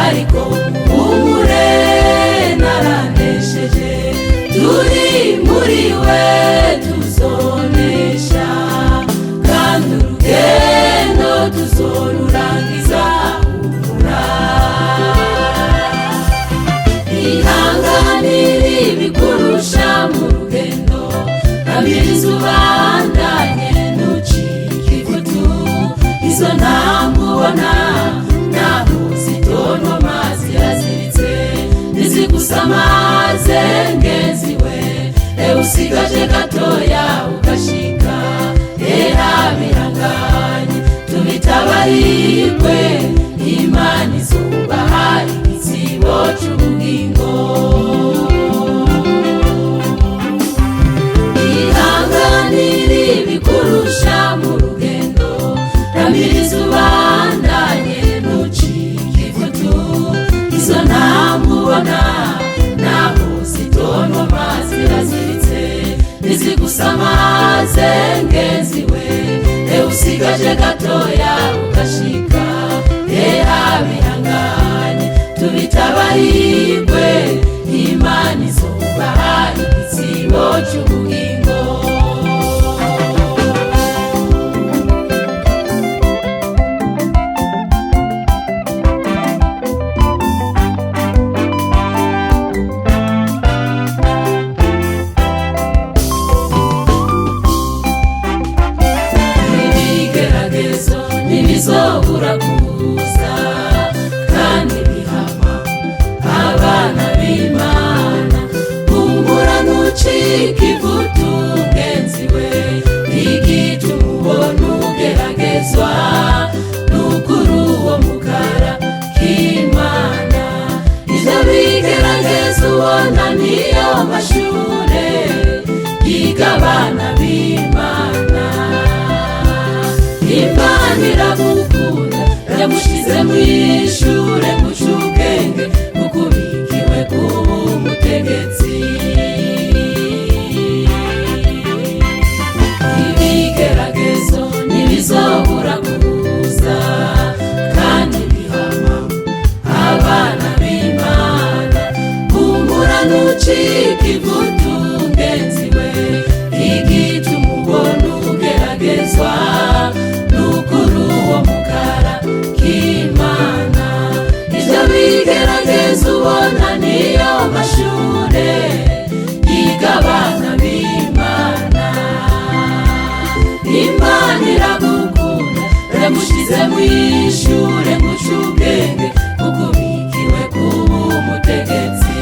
ariko umure naranesheje turi muri we tuzonesha kandi urugendo tuzorurangiza umura ihanganira ibikurusha mu rugendo amiriza ubandanye ntucike ivutu izo ntambwe ubona naho zitonwa amazi yaziritse ntizigusamaze ngenzi we usigaje gatoya ugashika bihanganye tubitabarigwe Imana izubaha igitsibo c'ubugingo ihanganira ibikurusha mu rugendo ramiriza ubandanye ntucike ivutu izo ntambwe ubona naho zitonwa amazi yaziritse ntizigusamaze ngenzi we usigaje gatoya ugashika bihanganye tubitabarigwe Imana izubaha igitsibo c'ubugingo ntibizobura kuza kandi bihama abana b'Imana humura ntucike ivutu ngenzi we igituma ubona ugeragezwa n'ukuri uwo mukara k'Imana ivyo bigerageza ubona niyo mashure yiga abana b'Imana Imana iragukunda yamushize mw'ishure ngucubwenge kukubikiwe kuba umutegetsi ibigeragezo ntibizobura kuza kandi bihama abana b'Imana humura ntucike ivutu ngenzi we igituma ubona ugeragezwa n'ukuri uwo mukara k'Imana ivyo bigerageza ubona niyo mashure yiga abana b'Imana Imana iragukunda yamushize mw'ishure ngucubwenge kukubikiwe kuba umutegetsi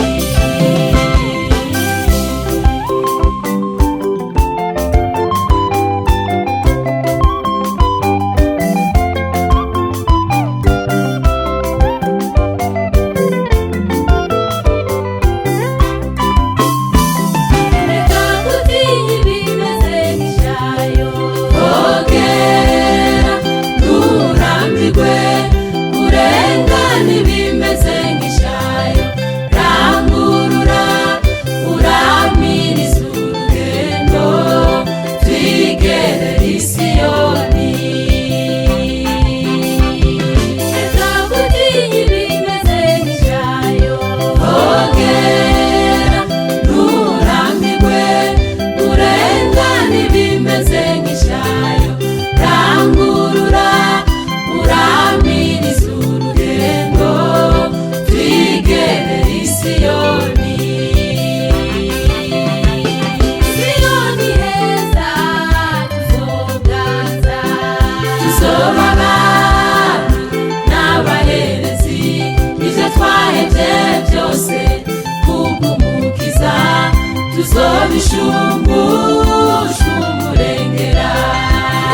tuzobishumbusha umurengera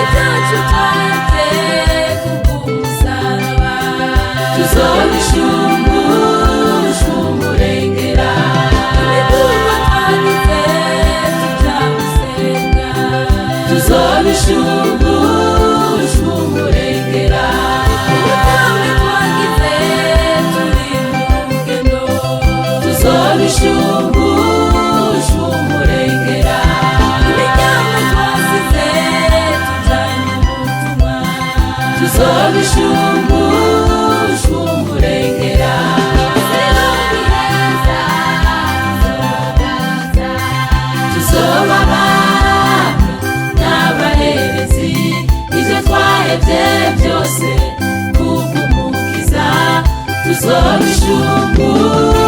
ibyacu twahebye kubw'umusaraba tuzobishumbusha umurengera imitungo twagize tuja gusenga tuzobishumbusha umurengera imigambi twagize turi mu rugendo tuzobishumbusha umurengera imigambi twasize tujanye ubutumwa tuzobishumbusha umurengera twasabye byose kubw'umukiza tuzobishungura